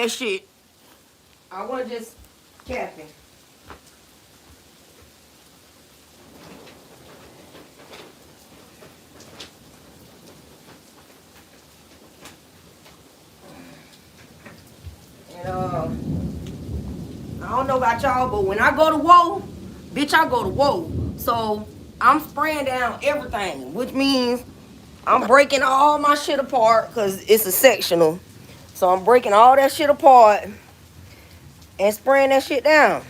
that shit. I wasn't just capping. And I don't know about y'all, but when I go to whoa, bitch, I go to whoa. So I'm spraying down everything, which means I'm breaking all my shit apart because it's a sectional. So I'm breaking all that shit apart and spraying that shit down.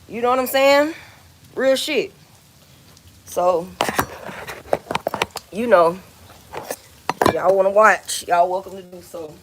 You know what I'm saying? Real shit. So, you know, y'all want to watch, y'all welcome to do so.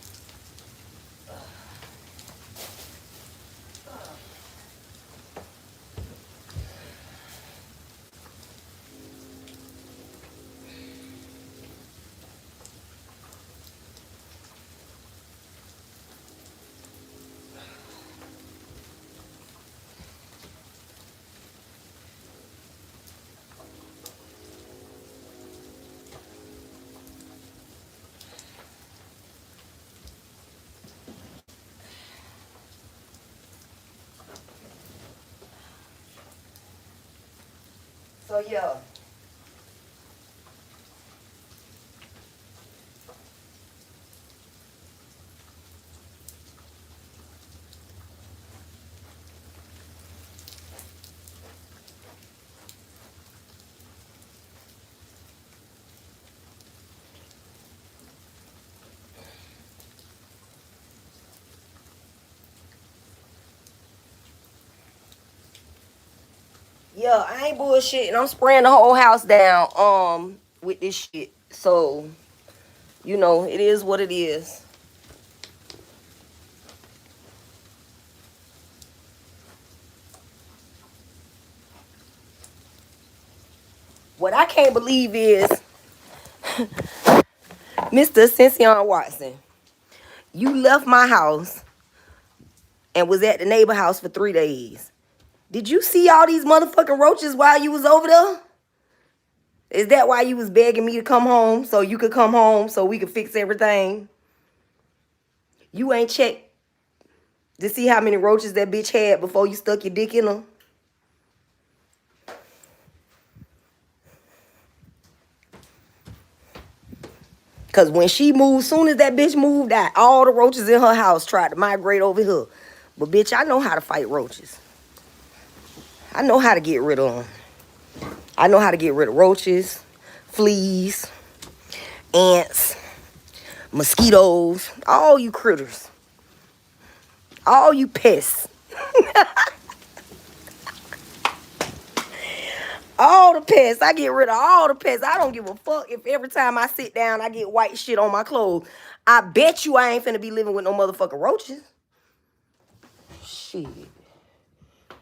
So, yeah. Yeah, I ain't bullshitting. I'm spraying the whole house down with this shit. So, you know, it is what it is. What I can't believe is Mr. Ascension Watson, you left my house and was at the neighbor house for 3 days. Did you see all these motherfucking roaches while you was over there? Is that why you was begging me to come home so you could come home so we could fix everything? You ain't checked to see how many roaches that bitch had before you stuck your dick in them? Because when she moved, soon as that bitch moved out, all the roaches in her house tried to migrate over here. But bitch, I know how to fight roaches. I know how to get rid of them. I know how to get rid of roaches, fleas, ants, mosquitoes, all you critters, all you pests. All the pests. I get rid of all the pests. I don't give a fuck if every time I sit down I get white shit on my clothes. I bet you I ain't finna be living with no motherfucking roaches. Shit.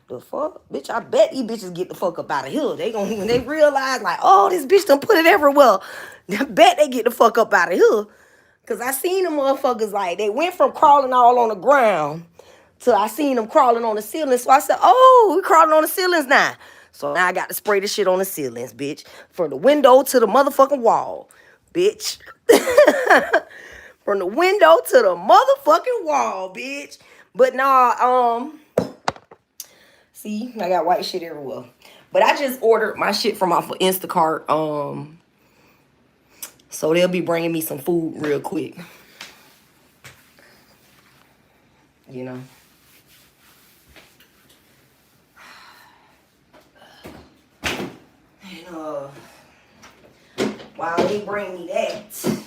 The fuck? Bitch, I bet these bitches get the fuck up out of here. They gonna, when they realize like, oh, this bitch done put it everywhere. I bet they get the fuck up out of here. Cause I seen them motherfuckers like, they went from crawling all on the ground to I seen them crawling on the ceiling. So I said, oh, we crawling on the ceilings now. So now I got to spray the shit on the ceilings, bitch. From the window to the motherfucking wall, bitch. From the window to the motherfucking wall, bitch. But nah, see, I got white shit everywhere. But I just ordered my shit from off of Instacart. So they'll be bringing me some food real quick. You know. And while they bring me that,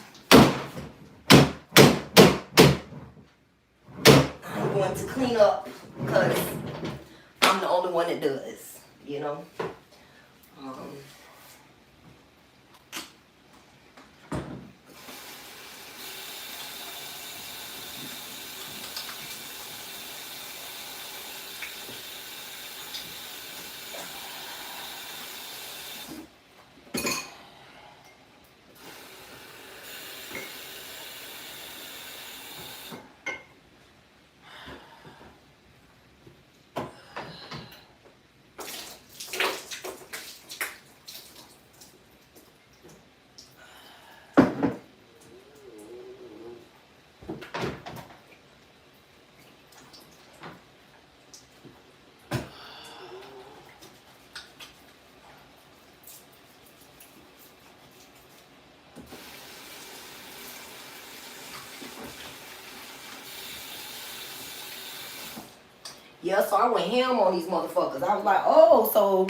I'm going to clean up because I'm the only one that does, you know. Yeah, so I went ham on these motherfuckers. I was like, oh, so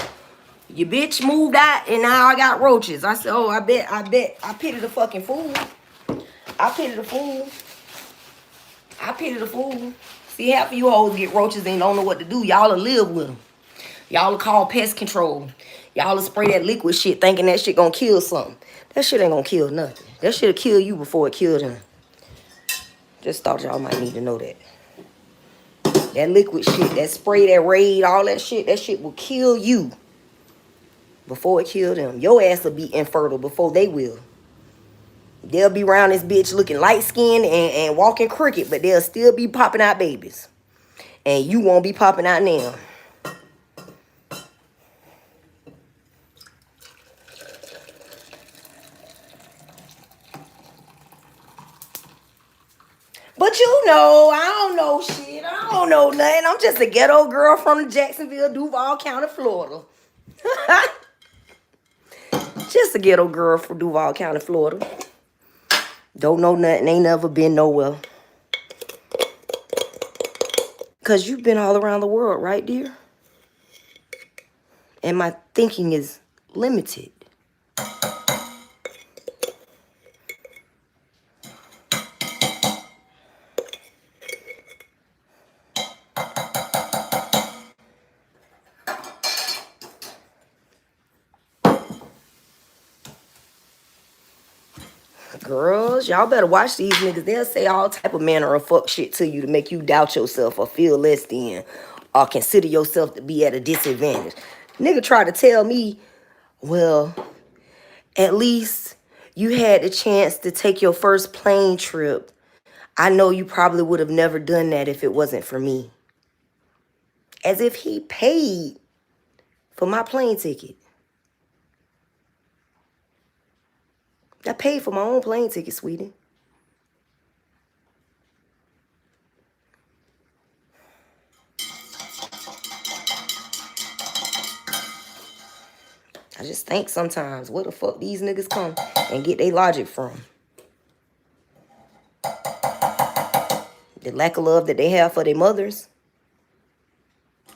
your bitch moved out and now I got roaches. I said, oh, I bet. I pity the fucking fool. I pity the fool. I pity the fool. See, half of you hoes get roaches and don't know what to do. Y'all will live with them. Y'all will call pest control. Y'all will spray that liquid shit thinking that shit gonna kill something. That shit ain't gonna kill nothing. That shit'll kill you before it killed him. Just thought y'all might need to know that. That liquid shit, that spray, that raid, all that shit will kill you before it kill them. Your ass will be infertile before they will. They'll be around this bitch looking light-skinned and walking crooked, but they'll still be popping out babies. And you won't be popping out now. But you know, I don't know shit. I don't know nothing. I'm just a ghetto girl from Jacksonville, Duval County, Florida. Just a ghetto girl from Duval County, Florida. Don't know nothing. Ain't never been nowhere. Because you've been all around the world, right, dear? And my thinking is limited. Girls, y'all better watch these niggas. They'll say all type of manner of fuck shit to you to make you doubt yourself or feel less than or consider yourself to be at a disadvantage. Nigga try to tell me, well, at least you had the chance to take your first plane trip. I know you probably would have never done that if it wasn't for me. As if he paid for my plane ticket. I paid for my own plane ticket, sweetie. I just think sometimes, where the fuck these niggas come and get their logic from? The lack of love that they have for their mothers,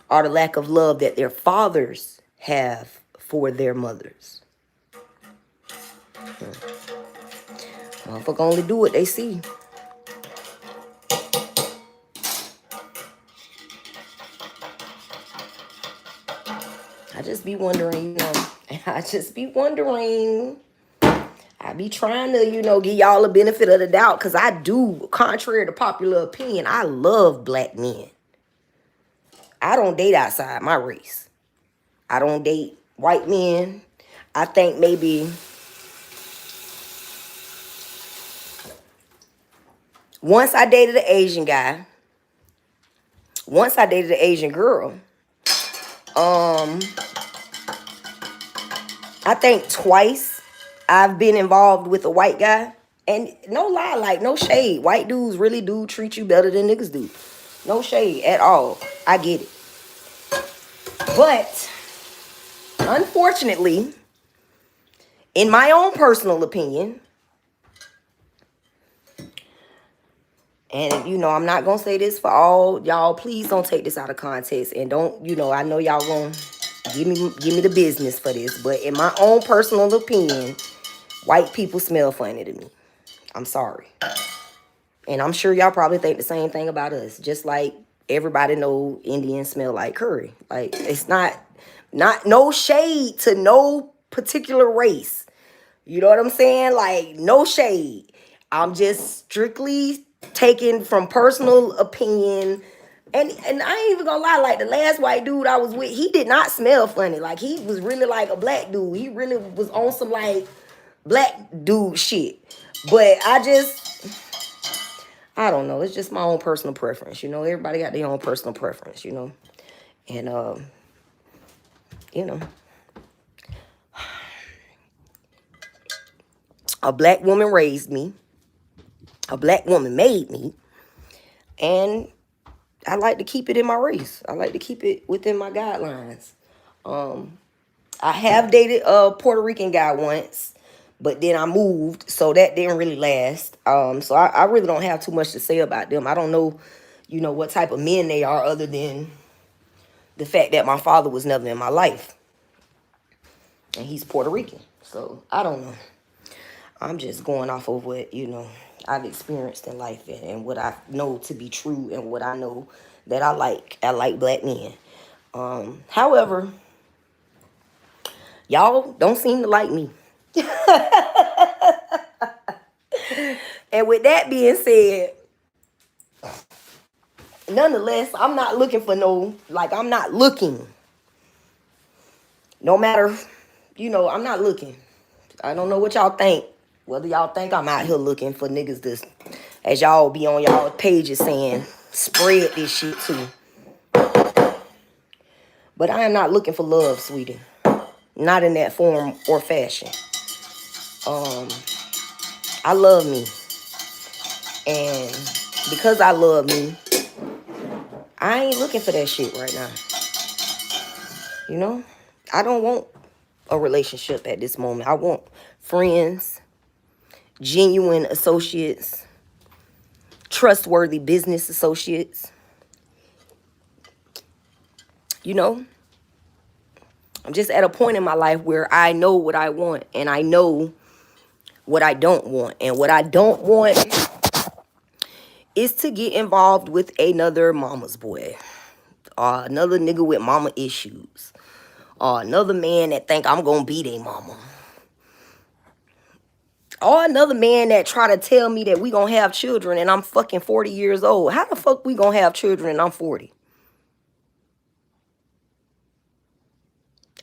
or the lack of love that their fathers have for their mothers. Motherfucker only do what they see. I just be wondering, you know. I just be wondering. I be trying to, you know, give y'all a benefit of the doubt. Because I do, contrary to popular opinion, I love black men. I don't date outside my race. I don't date white men. I think maybe once I dated an Asian guy. Once I dated an Asian girl. I think twice I've been involved with a white guy. And no lie, like no shade. White dudes really do treat you better than niggas do. No shade at all. I get it. But unfortunately, in my own personal opinion, and you know, I'm not gonna say this for all y'all. Please don't take this out of context, and don't, you know, I know y'all gonna give me the business for this, but in my own personal opinion, white people smell funny to me. I'm sorry, and I'm sure y'all probably think the same thing about us. Just like everybody know Indians smell like curry. Like it's not no shade to no particular race. You know what I'm saying? Like no shade. I'm just strictly taken from personal opinion. And I ain't even gonna lie, like the last white dude I was with, he did not smell funny. Like he was really like a black dude. He really was on some like black dude shit. But I don't know. It's just my own personal preference. You know, everybody got their own personal preference, you know. And you know, a black woman raised me. A black woman made me. And I like to keep it in my race. I like to keep it within my guidelines. I have dated a Puerto Rican guy once, but then I moved, so that didn't really last. So I really don't have too much to say about them. I don't know, you know, what type of men they are other than the fact that my father was never in my life. And he's Puerto Rican. So, I don't know. I'm just going off of what, I've experienced in life and what I know to be true and what I know that I like. I like black men. However, y'all don't seem to like me. And with that being said, nonetheless, I'm not looking for I'm not looking. No matter, I'm not looking. I don't know what y'all think. Whether y'all think I'm out here looking for niggas this, as y'all be on y'all pages saying, spread this shit too. But I am not looking for love, sweetie. Not in that form or fashion. I love me. And because I love me, I ain't looking for that shit right now. I don't want a relationship at this moment. I want friends, genuine associates, trustworthy business associates. I'm just at a point in my life where I know what I want and I know what I don't want. And what I don't want is to get involved with another mama's boy or another nigga with mama issues or another man that think I'm gonna be their mama or another man that try to tell me that we gonna have children and I'm fucking 40 years old. How the fuck we gonna have children and I'm 40?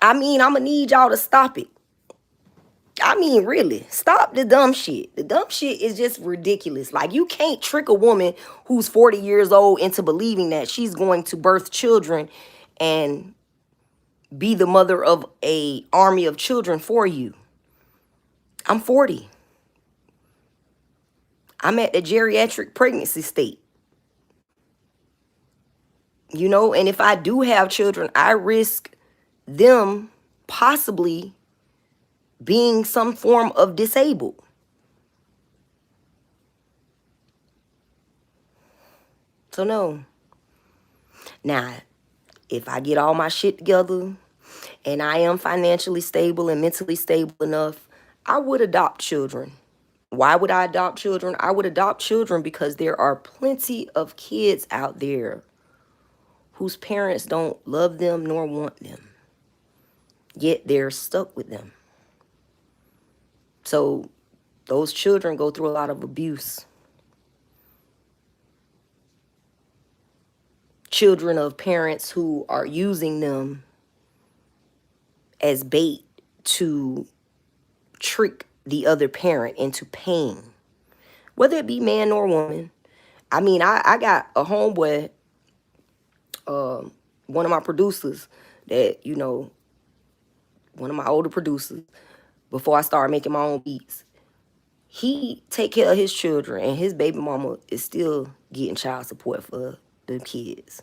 I mean, I'm gonna need y'all to stop it. I mean, really, stop the dumb shit. The dumb shit is just ridiculous. Like, you can't trick a woman who's 40 years old into believing that she's going to birth children and be the mother of a army of children for you. I'm 40. I'm at the geriatric pregnancy state. And if I do have children, I risk them possibly being some form of disabled. So no. Now, if I get all my shit together and I am financially stable and mentally stable enough, I would adopt children. Why would I adopt children? I would adopt children because there are plenty of kids out there whose parents don't love them nor want them, yet they're stuck with them. So those children go through a lot of abuse. Children of parents who are using them as bait to trick the other parent into pain, whether it be man or woman. I mean, I got a homeboy, one of my producers that, one of my older producers, before I started making my own beats, he take care of his children and his baby mama is still getting child support for the kids.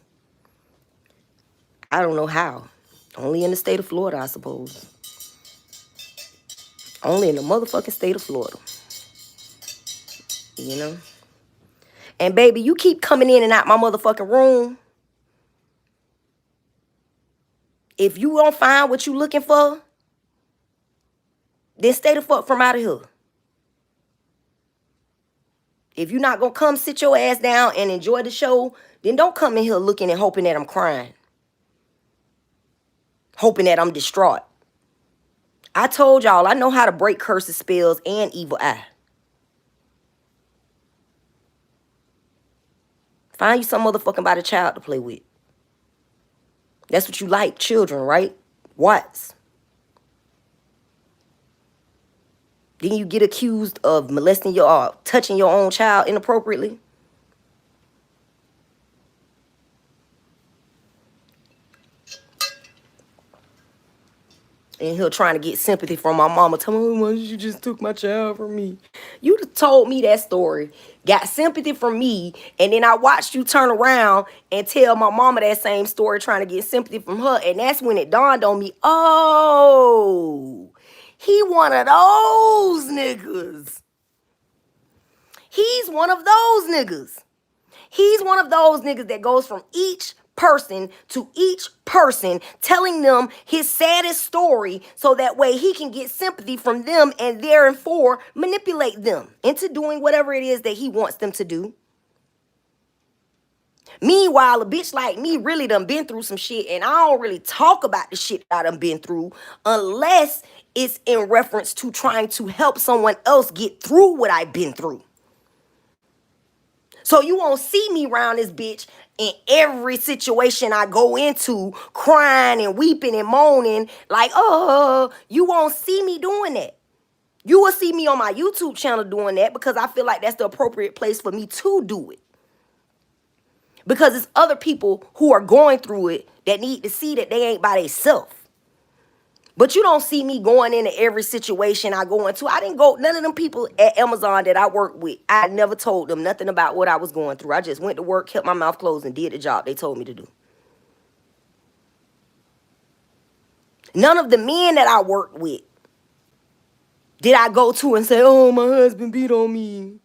I don't know how. Only in the state of Florida, I suppose. Only in the motherfucking state of Florida. And baby, you keep coming in and out my motherfucking room. If you don't find what you looking for, then stay the fuck from out of here. If you're not gonna come sit your ass down and enjoy the show, then don't come in here looking and hoping that I'm crying. Hoping that I'm distraught. I told y'all, I know how to break curses, spells, and evil eye. Find you some motherfucking body child to play with. That's what you like, children, right? What? Then you get accused of molesting touching your own child inappropriately. And he'll trying to get sympathy from my mama. Tell me, why you just took my child from me? You told me that story, got sympathy from me, and then I watched you turn around and tell my mama that same story, trying to get sympathy from her. And that's when it dawned on me, oh, he one of those niggas. He's one of those niggas. He's one of those niggas that goes from each person to each person, telling them his saddest story so that way he can get sympathy from them and therefore manipulate them into doing whatever it is that he wants them to do. Meanwhile, a bitch like me really done been through some shit, and I don't really talk about the shit I done been through unless it's in reference to trying to help someone else get through what I've been through. So you won't see me around this bitch in every situation I go into, crying and weeping and moaning like, oh, you won't see me doing that. You will see me on my YouTube channel doing that because I feel like that's the appropriate place for me to do it. Because it's other people who are going through it that need to see that they ain't by themselves. But you don't see me going into every situation I go into. I didn't go, none of them people at Amazon that I work with, I never told them nothing about what I was going through. I just went to work, kept my mouth closed, and did the job they told me to do. None of the men that I work with did I go to and say, oh, my husband beat on me.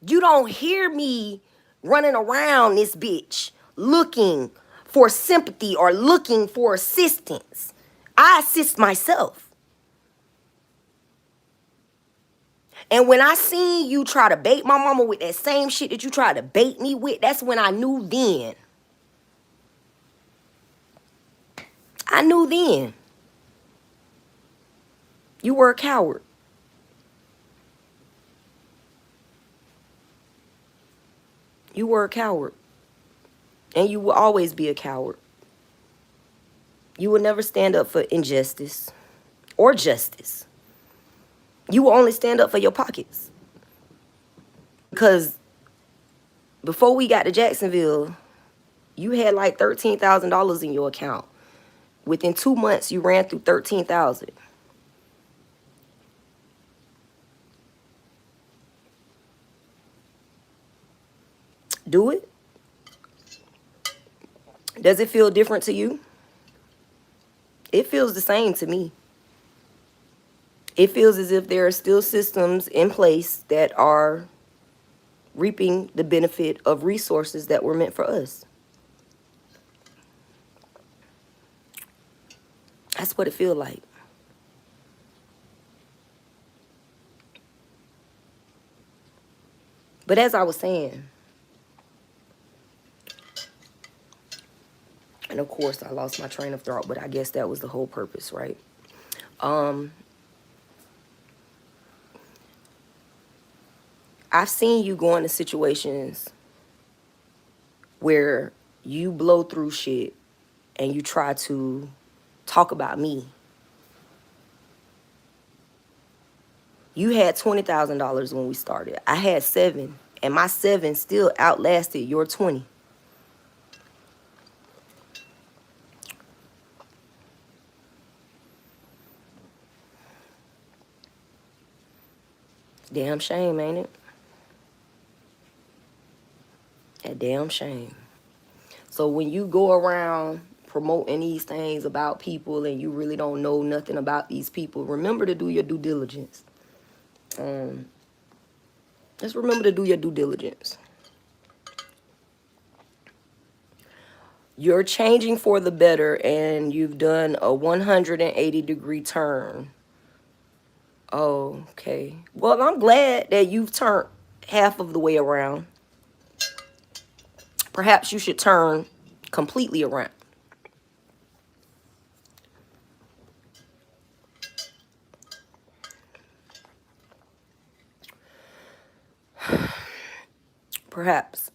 You don't hear me running around this bitch looking for sympathy or looking for assistance. I assist myself. And when I seen you try to bait my mama with that same shit that you tried to bait me with, that's when I knew then. I knew then. You were a coward. You were a coward. And you will always be a coward. You will never stand up for injustice or justice. You will only stand up for your pockets. Because before we got to Jacksonville, you had like $13,000 in your account. Within 2 months, you ran through $13,000. Do it? Does it feel different to you? It feels the same to me. It feels as if there are still systems in place that are reaping the benefit of resources that were meant for us. That's what it feels like. But as I was saying, and of course I lost my train of thought, but I guess that was the whole purpose, right? I've seen you go into situations where you blow through shit and you try to talk about me. You had $20,000 when we started. I had 7, and my 7 still outlasted your 20. Damn shame, ain't it? A damn shame. So when you go around promoting these things about people and you really don't know nothing about these people, remember to do your due diligence. Just remember to do your due diligence. You're changing for the better and you've done a 180-degree turn. Oh, okay. Well, I'm glad that you've turned half of the way around. Perhaps you should turn completely around. Perhaps.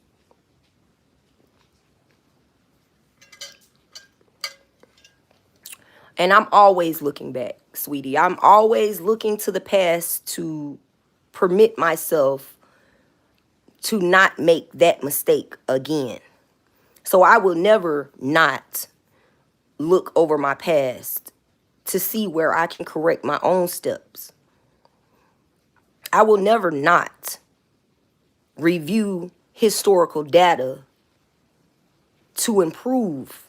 And I'm always looking back, sweetie. I'm always looking to the past to permit myself to not make that mistake again. So I will never not look over my past to see where I can correct my own steps. I will never not review historical data to improve.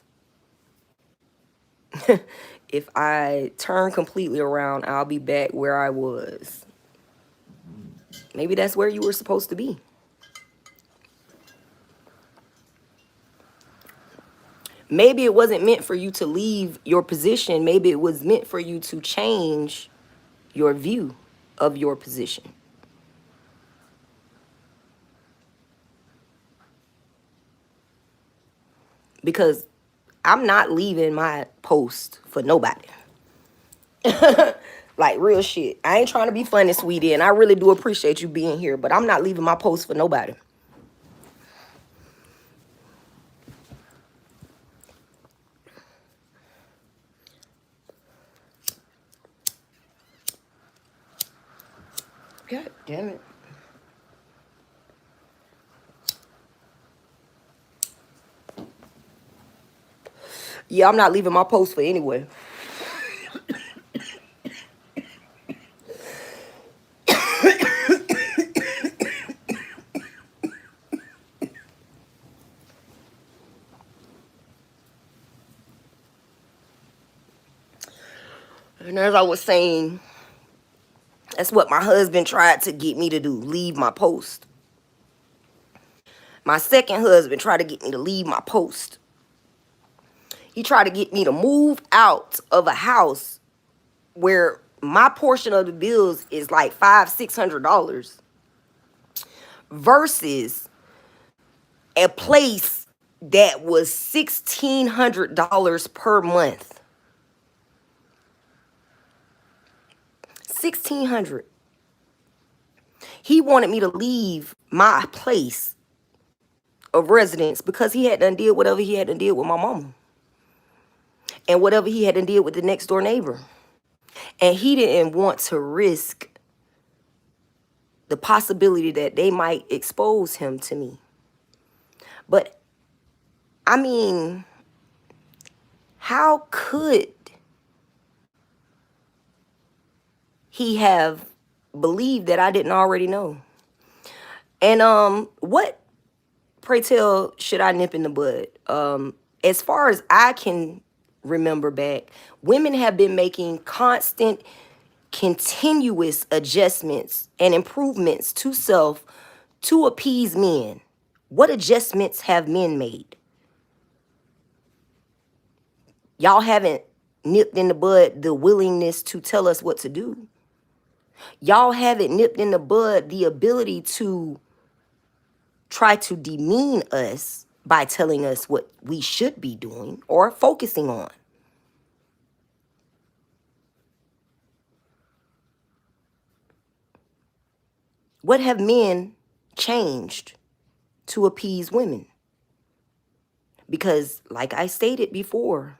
If I turn completely around, I'll be back where I was. Maybe that's where you were supposed to be. Maybe it wasn't meant for you to leave your position. Maybe it was meant for you to change your view of your position. Because I'm not leaving my post for nobody. Like, real shit. I ain't trying to be funny, sweetie, and I really do appreciate you being here, but I'm not leaving my post for nobody. God damn it. Yeah, I'm not leaving my post for anyone. And as I was saying, that's what my husband tried to get me to do, leave my post. My second husband tried to get me to leave my post. He tried to get me to move out of a house where my portion of the bills is like $500-$600 versus a place that was $1,600 per month. $1,600. He wanted me to leave my place of residence because he had done did whatever he had to deal with my mama and whatever he had to deal with the next door neighbor. And he didn't want to risk the possibility that they might expose him to me. But, I mean, how could he have believed that I didn't already know? And what, pray tell, should I nip in the bud? As far as I can remember back, women have been making constant, continuous adjustments and improvements to self to appease men. What adjustments have men made? Y'all haven't nipped in the bud the willingness to tell us what to do. Y'all haven't nipped in the bud the ability to try to demean us by telling us what we should be doing or focusing on. What have men changed to appease women? Because, like I stated before,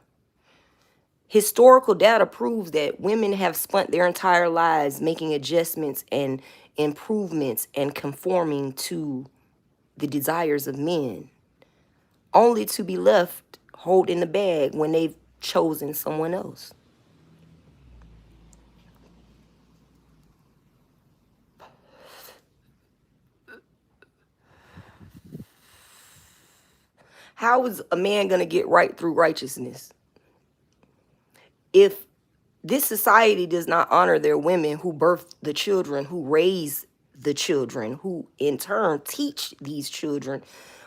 historical data proves that women have spent their entire lives making adjustments and improvements and conforming to the desires of men, only to be left holding the bag when they've chosen someone else. How is a man going to get right through righteousness if this society does not honor their women who birth the children, who raise the children, who in turn teach these children,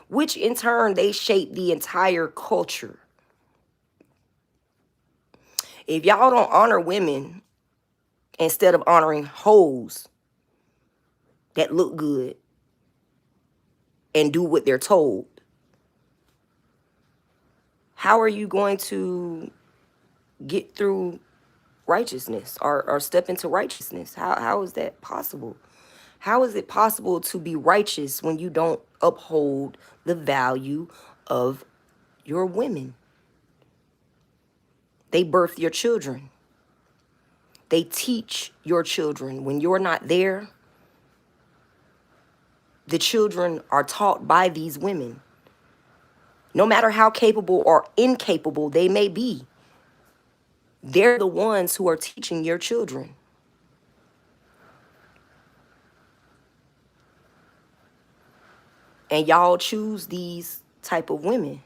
which in turn they shape the entire culture? If y'all don't honor women instead of honoring hoes that look good and do what they're told, how are you going to get through righteousness or step into righteousness? How is that possible? How is it possible to be righteous when you don't uphold the value of your women? They birth your children. They teach your children. When you're not there, the children are taught by these women. No matter how capable or incapable they may be, they're the ones who are teaching your children. And y'all choose these type of women.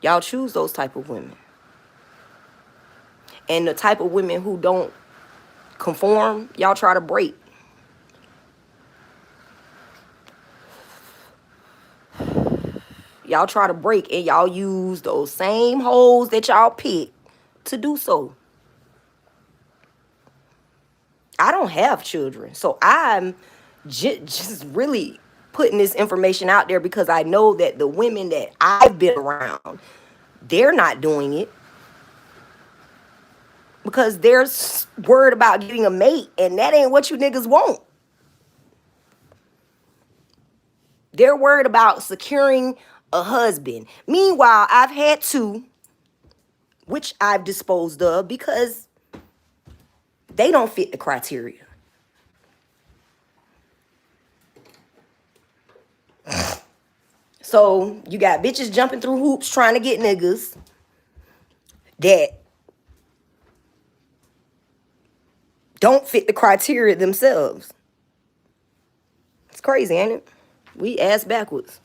Y'all choose those type of women. And the type of women who don't conform, y'all try to break. Y'all try to break and y'all use those same holes that y'all pick to do so. I don't have children, so I'm just really putting this information out there because I know that the women that I've been around, they're not doing it because they're worried about getting a mate, and that ain't what you niggas want. They're worried about securing a husband. Meanwhile, I've had two, which I've disposed of because they don't fit the criteria. So you got bitches jumping through hoops trying to get niggas that don't fit the criteria themselves. It's crazy, ain't it? We ass backwards.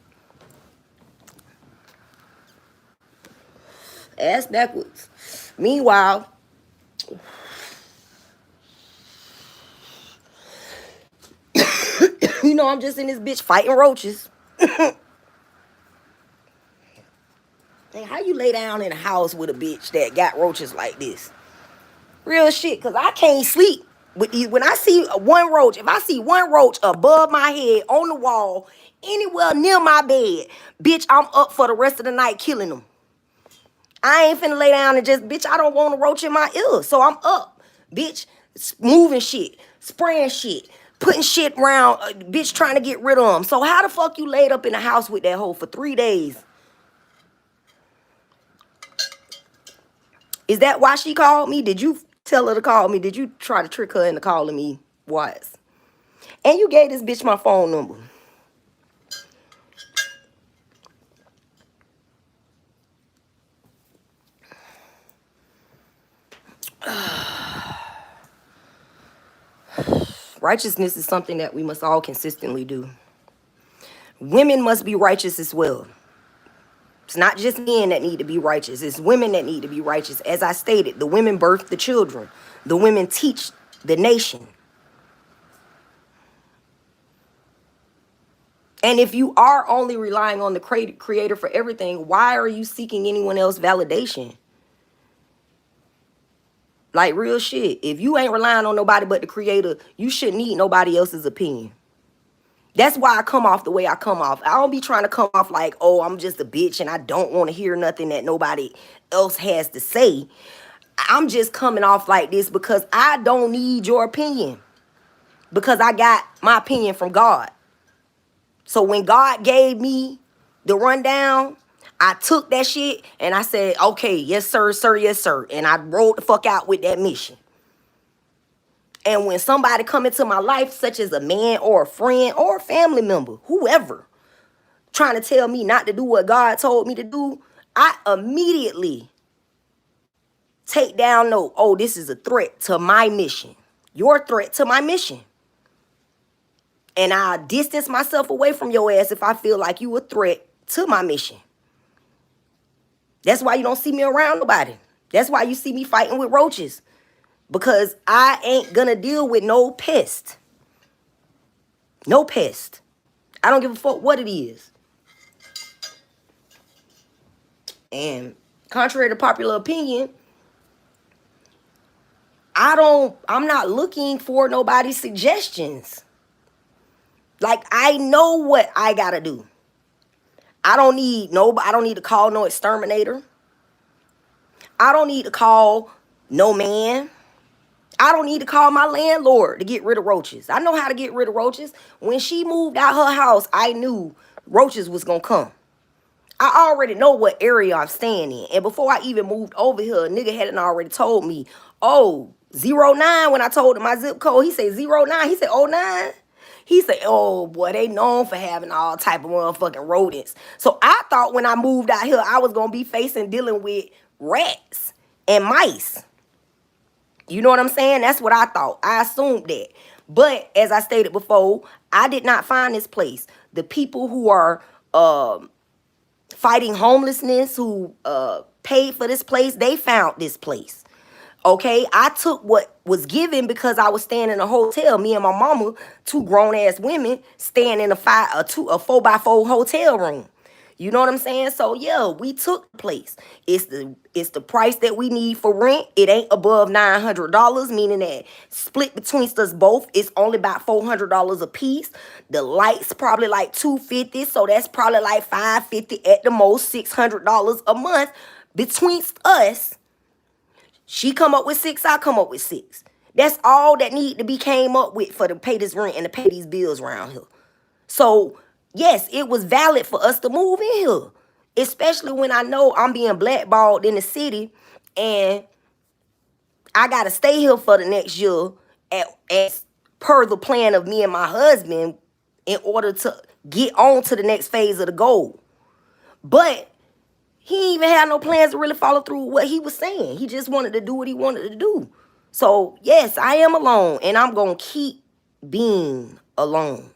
Ass backwards. Meanwhile, you know, I'm just in this bitch fighting roaches. Hey, how you lay down in a house with a bitch that got roaches like this? Real shit, because I can't sleep with these. When I see one roach, if I see one roach above my head, on the wall, anywhere near my bed, bitch, I'm up for the rest of the night killing them. I ain't finna lay down and just, bitch, I don't want a roach in my ear. So I'm up, bitch, moving shit, spraying shit, putting shit around, bitch, trying to get rid of them. So how the fuck you laid up in the house with that hoe for 3 days? Is that why she called me? Did you tell her to call me? Did you try to trick her into calling me once? And you gave this bitch my phone number. Righteousness is something that we must all consistently do. Women must be righteous as well. It's not just men that need to be righteous. It's women that need to be righteous. As I stated, the women birth the children. The women teach the nation. And if you are only relying on the creator for everything, why are you seeking anyone else's validation? Like real shit. If you ain't relying on nobody but the creator, you shouldn't need nobody else's opinion. That's why I come off the way I come off. I don't be trying to come off like, oh, I'm just a bitch and I don't want to hear nothing that nobody else has to say. I'm just coming off like this because I don't need your opinion. Because I got my opinion from God. So when God gave me the rundown, I took that shit and I said, okay, yes, sir, sir, yes, sir. And I rolled the fuck out with that mission. And when somebody come into my life, such as a man or a friend or a family member, whoever, trying to tell me not to do what God told me to do, I immediately take down note, oh, this is a threat to my mission. Your threat to my mission. And I distance myself away from your ass if I feel like you a threat to my mission. That's why you don't see me around nobody. That's why you see me fighting with roaches. Because I ain't gonna deal with no pest. No pest. I don't give a fuck what it is. And contrary to popular opinion, I'm not looking for nobody's suggestions. Like, I know what I gotta do. I don't need to call no exterminator. I don't need to call no man. I don't need to call my landlord to get rid of roaches. I know how to get rid of roaches. When she moved out her house, I knew roaches was gonna come. I already know what area I'm staying in. And before I even moved over here, a nigga hadn't already told me, oh, 09, when I told him my zip code, he said 09. He said 09. He said, oh, boy, they known for having all type of motherfucking rodents. So I thought when I moved out here, I was going to be dealing with rats and mice. You know what I'm saying? That's what I thought. I assumed that. But as I stated before, I did not find this place. The people who are fighting homelessness, who paid for this place, they found this place. Okay, I took what was given because I was staying in a hotel. Me and my mama, two grown ass women, staying in a 4x4 hotel room. You know what I'm saying? So yeah, we took the place. It's the price that we need for rent. It ain't above $900, meaning that split between us both, it's only about $400 a piece. The lights probably like $250, so that's probably like $550 at the most, $600 a month between us. She come up with 6, I come up with 6. That's all that need to be came up with for to pay this rent and to pay these bills around here. So, yes, it was valid for us to move in here. Especially when I know I'm being blackballed in the city and I got to stay here for the next year as per the plan of me and my husband in order to get on to the next phase of the goal. But he ain't even had no plans to really follow through with what he was saying. He just wanted to do what he wanted to do. So, yes, I am alone and I'm going to keep being alone.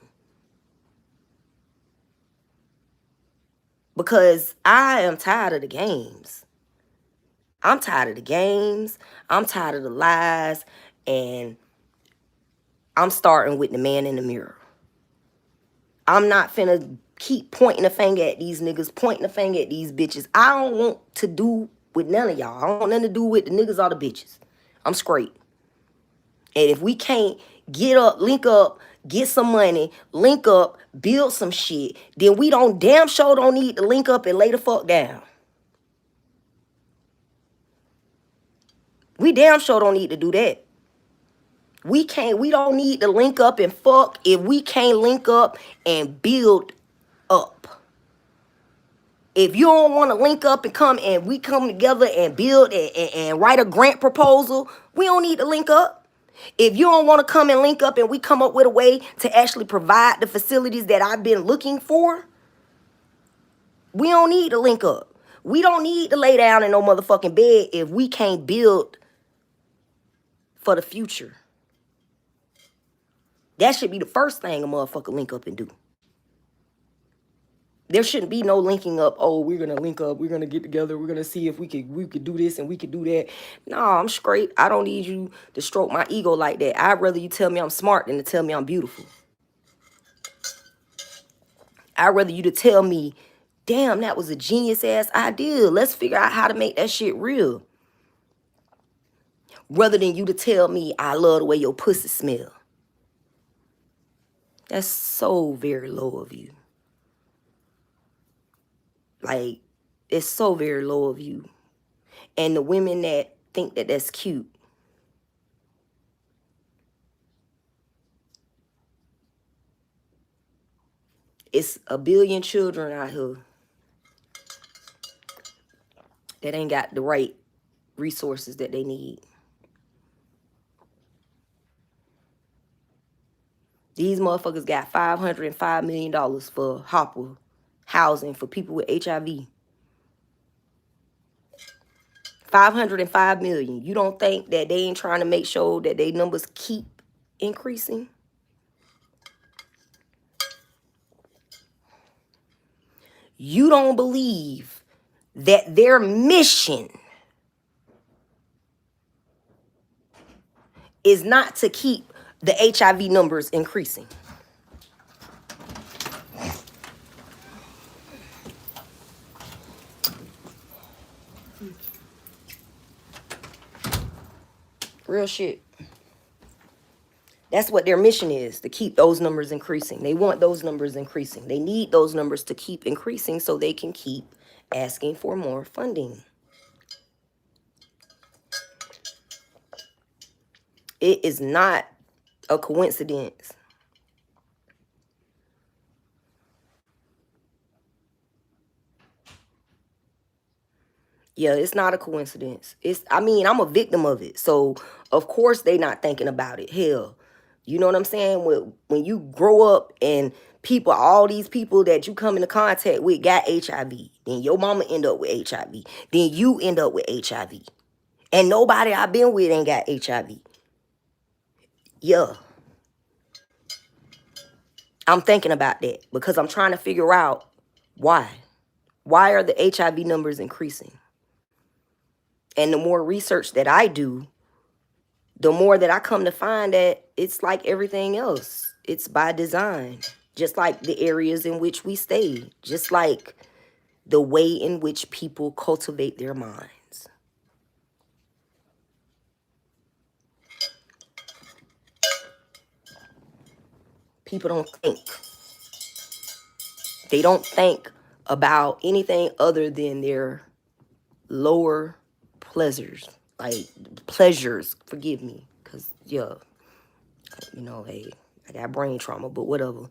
Because I am tired of the games. I'm tired of the games. I'm tired of the lies. And I'm starting with the man in the mirror. I'm not finna keep pointing a finger at these niggas, pointing a finger at these bitches. I don't want to do with none of y'all. I don't want nothing to do with the niggas or the bitches. I'm straight. And if we can't get up, link up, get some money, link up, build some shit, then we damn sure don't need to link up and lay the fuck down. We damn sure don't need to do that. We don't need to link up and fuck if we can't link up and build up. If you don't want to link up and come and we come together and build and write a grant proposal, we don't need to link up. If you don't want to come and link up and we come up with a way to actually provide the facilities that I've been looking for, we don't need to link up. We don't need to lay down in no motherfucking bed if we can't build for the future. That should be the first thing a motherfucker link up and do. There shouldn't be no linking up. Oh, we're gonna link up. We're gonna get together. We're gonna see if we could do this and we could do that. No, I'm straight. I don't need you to stroke my ego like that. I'd rather you tell me I'm smart than to tell me I'm beautiful. I'd rather you to tell me, damn, that was a genius ass idea. Let's figure out how to make that shit real. Rather than you to tell me I love the way your pussy smell. That's so very low of you. Like, it's so very low of you. And the women that think that that's cute. It's a billion children out here that ain't got the right resources that they need. These motherfuckers got $505 million for Hopper housing for people with HIV. $505 million. You don't think that they ain't trying to make sure that their numbers keep increasing? You don't believe that their mission is not to keep the HIV numbers increasing. Real shit. That's what their mission is, to keep those numbers increasing. They want those numbers increasing. They need those numbers to keep increasing so they can keep asking for more funding. It is not a coincidence. Yeah, it's not a coincidence. I'm a victim of it. So, of course, they not thinking about it. Hell, you know what I'm saying? When you grow up and all these people that you come into contact with got HIV, then your mama end up with HIV, then you end up with HIV. And nobody I've been with ain't got HIV. Yeah. I'm thinking about that because I'm trying to figure out why. Why are the HIV numbers increasing? And the more research that I do, the more that I come to find that it's like everything else. It's by design. Just like the areas in which we stay. Just like the way in which people cultivate their minds. People don't think. They don't think about anything other than their lower pleasures. Like, pleasures, forgive me. Because, yeah, you know, hey, I got brain trauma, but whatever.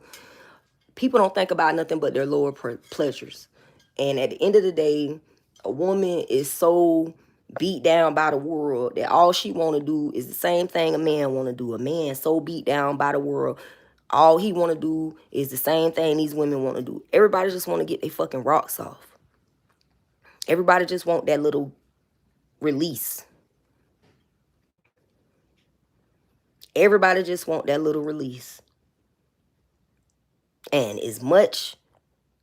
People don't think about nothing but their lower pleasures. And at the end of the day, a woman is so beat down by the world that all she want to do is the same thing a man want to do. A man so beat down by the world, all he want to do is the same thing these women want to do. Everybody just want to get their fucking rocks off. Everybody just want that little release. Everybody just want that little release. And as much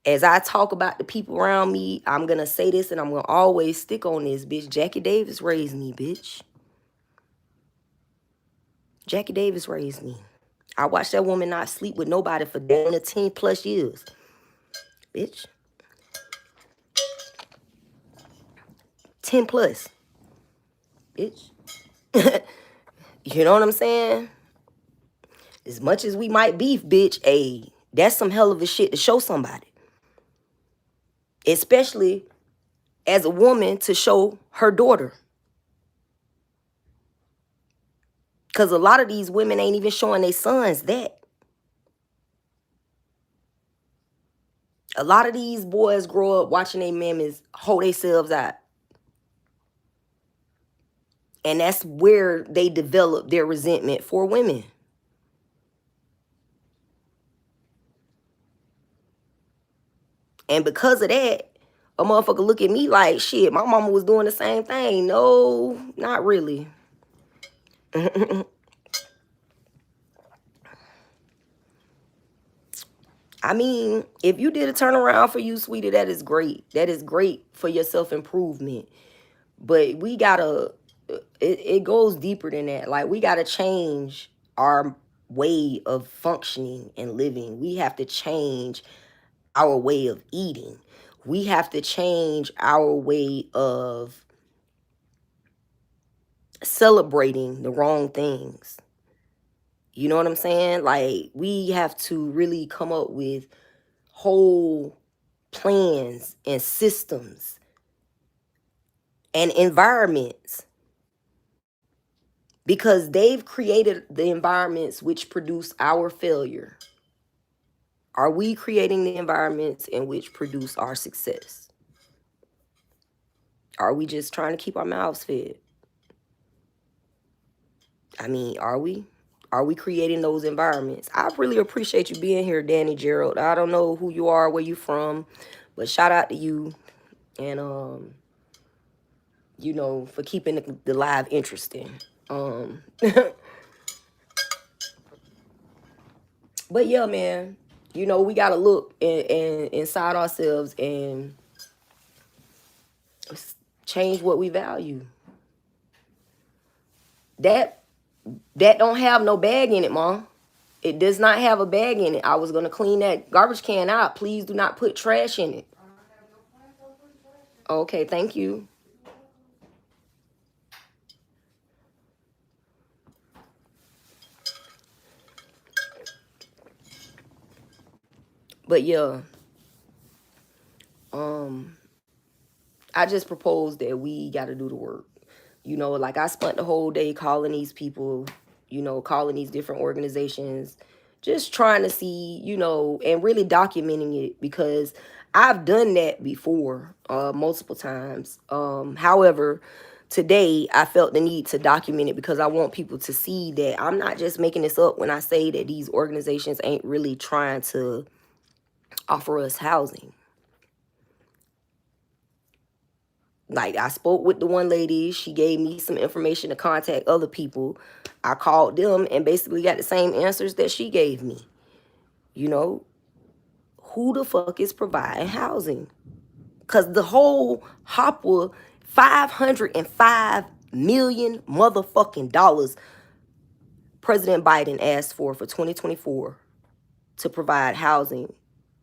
as I talk about the people around me, I'm going to say this and I'm going to always stick on this, bitch. Jackie Davis raised me, bitch. Jackie Davis raised me. I watched that woman not sleep with nobody for damn near 10 plus years. Bitch. 10 plus. Bitch. You know what I'm saying? As much as we might beef, bitch, hey, that's some hell of a shit to show somebody. Especially as a woman to show her daughter. Because a lot of these women ain't even showing their sons that. A lot of these boys grow up watching their mammies hold themselves out. And that's where they develop their resentment for women. And because of that, a motherfucker look at me like, shit, my mama was doing the same thing. No, not really. I mean, if you did a turnaround for you, sweetie, that is great. That is great for your self-improvement. But we gotta, it goes deeper than that. Like, we gotta change our way of functioning and living. We have to change our way of eating. We have to change our way of celebrating the wrong things. You know what I'm saying? Like, we have to really come up with whole plans and systems and environments, because they've created the environments which produce our failure. Are we creating the environments in which produce our success? Are we just trying to keep our mouths fed? I mean, are we? Are we creating those environments? I really appreciate you being here, Danny Gerald. I don't know who you are, where you from, but shout out to you. And, you know, for keeping the live interesting. But yeah, man, you know, we got to look inside ourselves and change what we value. That don't have no bag in it, Mom. It does not have a bag in it. I was going to clean that garbage can out. Please do not put trash in it. Okay, thank you. But yeah, I just propose that we got to do the work. You know, like, I spent the whole day calling these people, you know, calling these different organizations, just trying to see, you know, and really documenting it, because I've done that before, multiple times. However, today I felt the need to document it because I want people to see that I'm not just making this up when I say that these organizations ain't really trying to offer us housing. Like, I spoke with the one lady. She gave me some information to contact other people. I called them and basically got the same answers that she gave me. You know, who the fuck is providing housing? Because the whole HOPWA, $505 million motherfucking dollars President Biden asked for 2024 to provide housing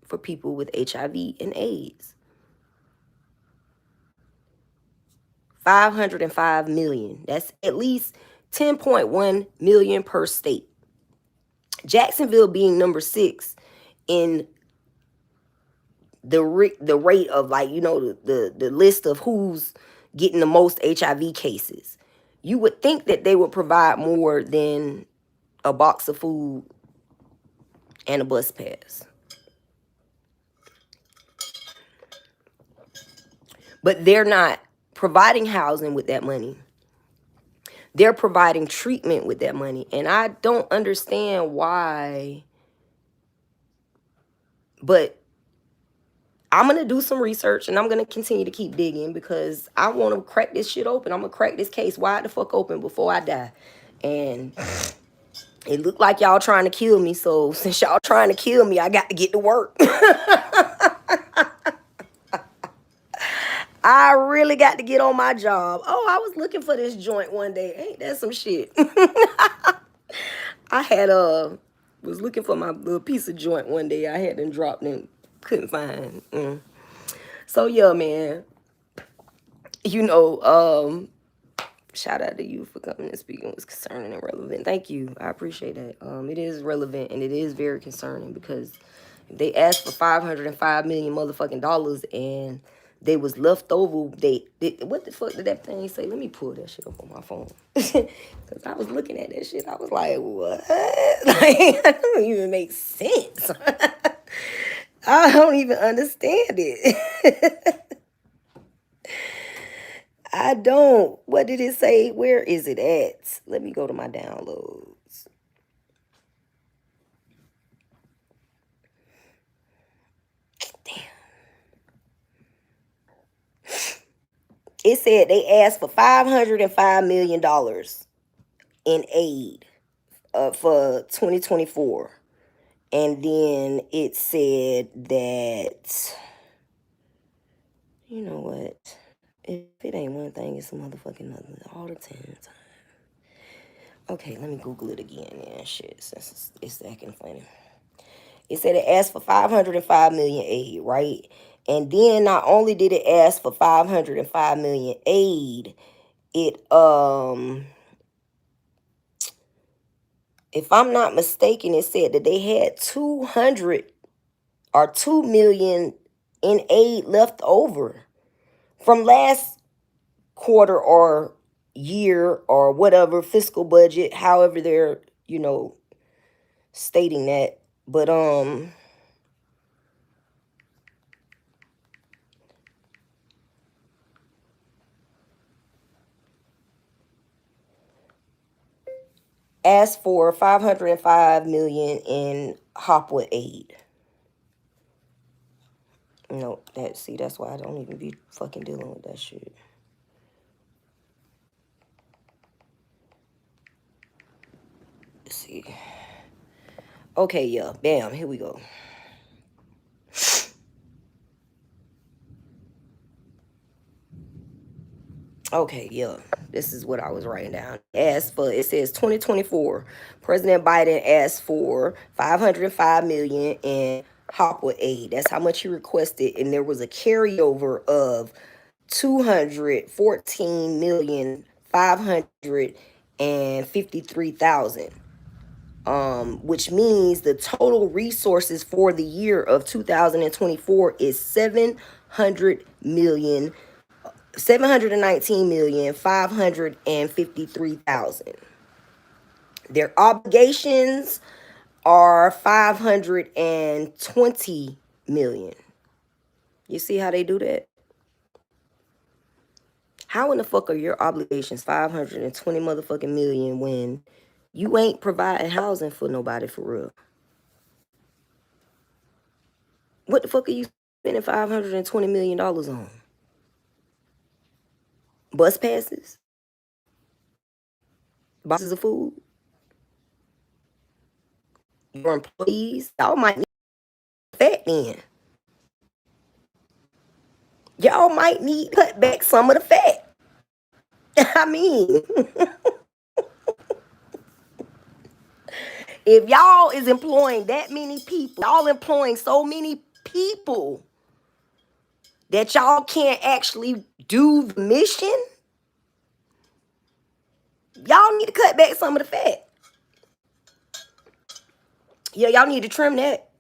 for people with HIV and AIDS. 505 million. That's at least 10.1 million per state. Jacksonville being number 6 in the rate of, like, you know, the list of who's getting the most HIV cases. You would think that they would provide more than a box of food and a bus pass. But they're not providing housing with that money. They're providing treatment with that money. And I don't understand why. But I'm going to do some research and I'm going to continue to keep digging because I want to crack this shit open. I'm going to crack this case wide the fuck open before I die. And it looked like y'all trying to kill me. So since y'all trying to kill me, I got to get to work. I really got to get on my job. Oh, I was looking for this joint one day. Ain't that some shit? I had was looking for my little piece of joint one day. I had them dropped and couldn't find. So yeah, man. You know, shout out to you for coming and speaking. It was concerning and relevant. Thank you. I appreciate that. It is relevant and it is very concerning because if they asked for 505 million motherfucking dollars and they was left over, they what the fuck did that thing say? Let me pull that shit up on my phone. Because I was looking at that shit. I was like, what? Like, that don't even make sense. I don't even understand it. I don't. What did it say? Where is it at? Let me go to my downloads. Damn. It said they asked for $505 million in aid for 2024. And then it said that, you know what? If it ain't one thing, it's a motherfucking other all the time. Okay, let me Google it again. Yeah, shit, since it's acting funny. It said it asked for 505 million aid, right? And then not only did it ask for 505 million aid, it if I'm not mistaken, it said that they had 200 or 2 million in aid left over from last quarter or year or whatever fiscal budget, however they're, you know, stating that. But asked for 505 million in Hopwood aid. No, that's why I don't even be fucking dealing with that shit. Let's see. Okay, yeah, bam, here we go. Okay, yeah, this is what I was writing down. Asked for, it says 2024, President Biden asked for 505 million in Hopwood aid. That's how much he requested, and there was a carryover of 214,553,000, which means the total resources for the year of 2024 is 719,553,000. Their obligations are 520 million. You see how they do that? How in the fuck are your obligations 520 motherfucking million when you ain't providing housing for nobody for real? What the fuck are you spending $520 million on? Bus passes? Boxes of food? Your employees? Y'all might need fat then. Y'all might need to cut back some of the fat. I mean, if y'all is employing that many people, y'all employing so many people that y'all can't actually do the mission, Y'all need to cut back some of the fat. Yeah, y'all need to trim that.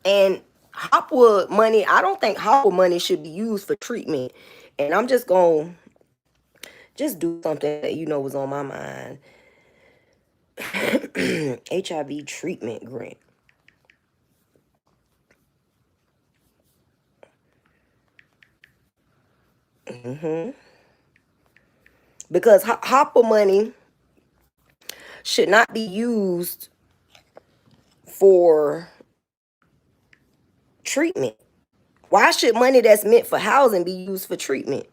And Hopwood money, I don't think Hopwood money should be used for treatment. And I'm just going to just do something that was on my mind. HIV treatment grant. Because Hopper money should not be used for treatment. Why should money that's meant for housing be used for treatment?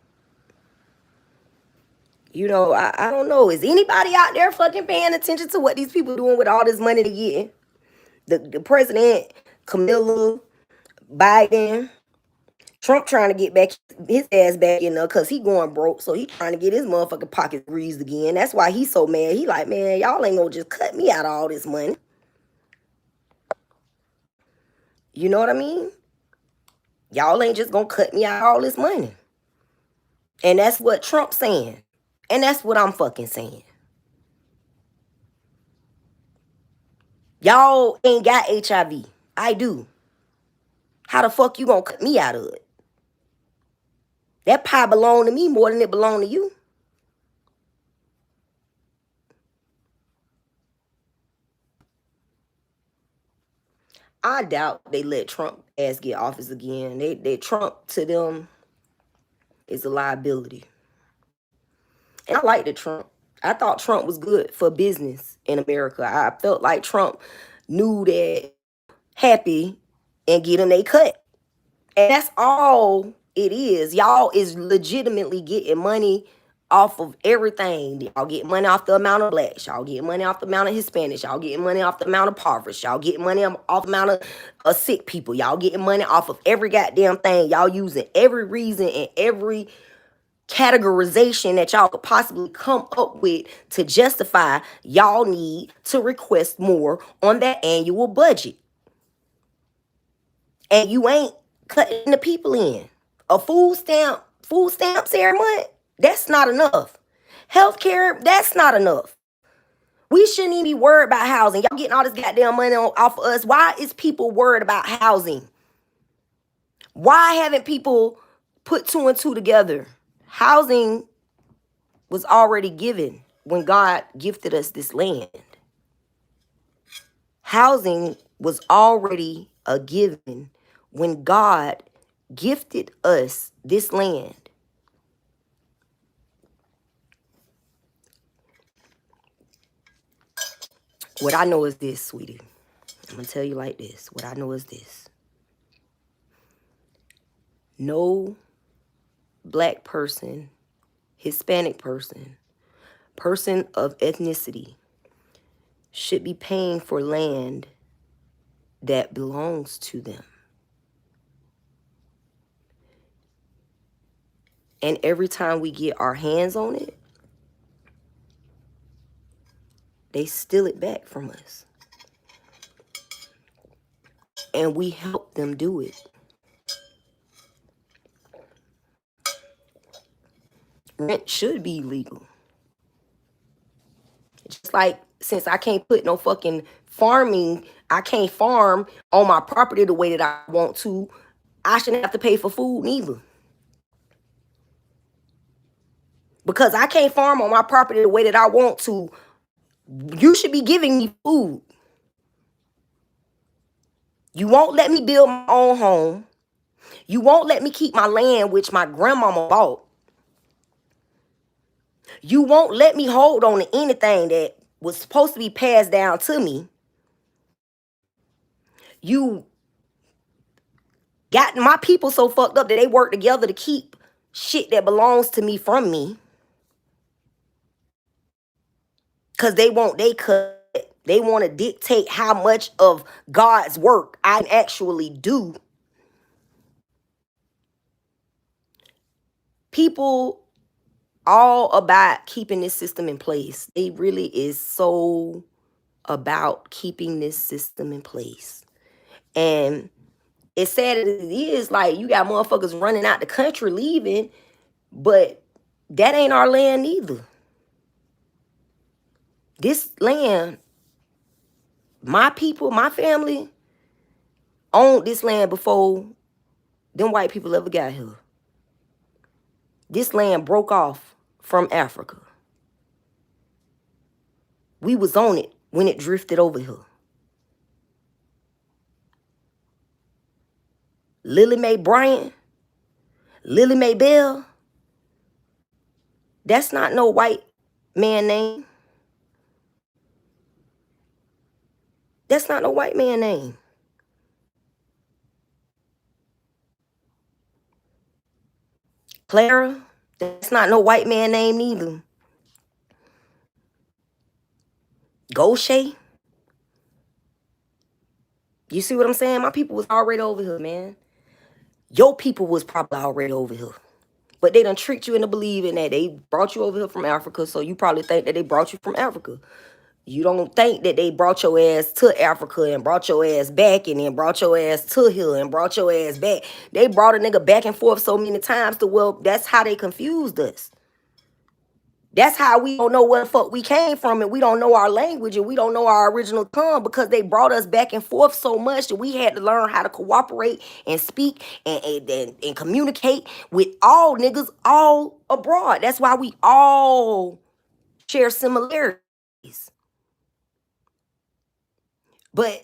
I don't know. Is anybody out there fucking paying attention to what these people doing with all this money to get? The president, Camilla, Biden, Trump trying to get back his ass back in there because he going broke. So he trying to get his motherfucking pockets greased again. That's why he's so mad. He like, man, y'all ain't gonna just cut me out of all this money. You know what I mean? Y'all ain't just gonna cut me out of all this money. And that's what Trump's saying. And that's what I'm fucking saying. Y'all ain't got HIV. I do. How the fuck you gonna cut me out of it? That pie belong to me more than it belong to you. I doubt they let Trump ass get office again. They Trump to them is a liability. And I like the Trump. I thought Trump was good for business in America. I felt like Trump knew that happy and get them they cut. And that's all it is. Y'all is legitimately getting money off of everything. Y'all get money off the amount of blacks. Y'all get money off the amount of Hispanics. Y'all getting money off the amount of impoverished. Y'all getting money off the amount of sick people. Y'all getting money off of every goddamn thing. Y'all using every reason and every categorization that y'all could possibly come up with to justify y'all need to request more on that annual budget. And you ain't cutting the people in. A food stamps every month, that's not enough. Healthcare, that's not enough. We shouldn't even be worried about housing. Y'all getting all this goddamn money off of us. Why is people worried about housing? Why haven't people put two and two together? Housing was already given when God gifted us this land. Housing was already a given when God gifted us this land. What I know is this, sweetie. I'm going to tell you like this. What I know is this. No black person, Hispanic person, person of ethnicity should be paying for land that belongs to them. And every time we get our hands on it, they steal it back from us. And we help them do it. Rent should be legal. Just like, since I can't put no fucking farming, I can't farm on my property the way that I want to, I shouldn't have to pay for food neither. Because I can't farm on my property the way that I want to, you should be giving me food. You won't let me build my own home. You won't let me keep my land, which my grandmama bought. You won't let me hold on to anything that was supposed to be passed down to me. You got my people so fucked up that they work together to keep shit that belongs to me from me. Because they want they cut. They want to dictate how much of God's work I actually do. People all about keeping this system in place. They really is so about keeping this system in place. And it's sad as it is, like, you got motherfuckers running out the country leaving, but That ain't our land either. This land, my people, my family, owned this land before them white people ever got here. This land broke off from Africa. We was on it when it drifted over here. Lily Mae Bryant, Lily Mae Bell, that's not no white man name. That's not no white man name. Clara, that's not no white man name neither. Goshay. You see what I'm saying? My people was already over here, man. Your people was probably already over here. But they done tricked you into believing that they brought you over here from Africa, so you probably think that they brought you from Africa. You don't think that they brought your ass to Africa and brought your ass back and then brought your ass to here and brought your ass back. They brought a nigga back and forth so many times to, well, that's how they confused us. That's how we don't know where the fuck we came from, and we don't know our language and we don't know our original tongue, because they brought us back and forth so much that we had to learn how to cooperate and speak and communicate with all niggas all abroad. That's why we all share similarities. But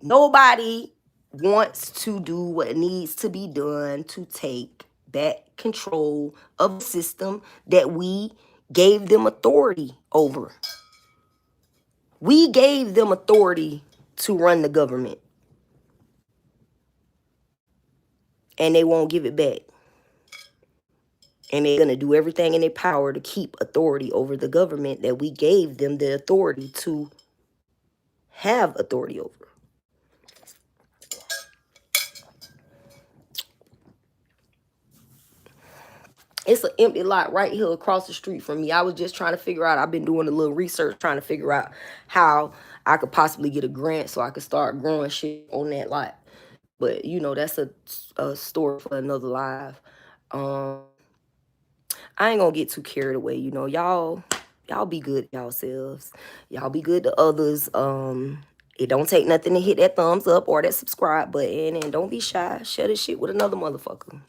nobody wants to do what needs to be done to take back control of the system that we gave them authority over. We gave them authority to run the government, and they won't give it back. And they're going to do everything in their power to keep authority over the government that we gave them the authority to have authority over. It's an empty lot right here across the street from me. I was just trying to figure out, I've been doing a little research trying to figure out how I could possibly get a grant so I could start growing shit on that lot. But, you know, that's a story for another live. I ain't gonna get too carried away. You know, y'all be good to yourselves. Y'all be good to others. It don't take nothing to hit that thumbs up or that subscribe button, and don't be shy. Share this shit with another motherfucker.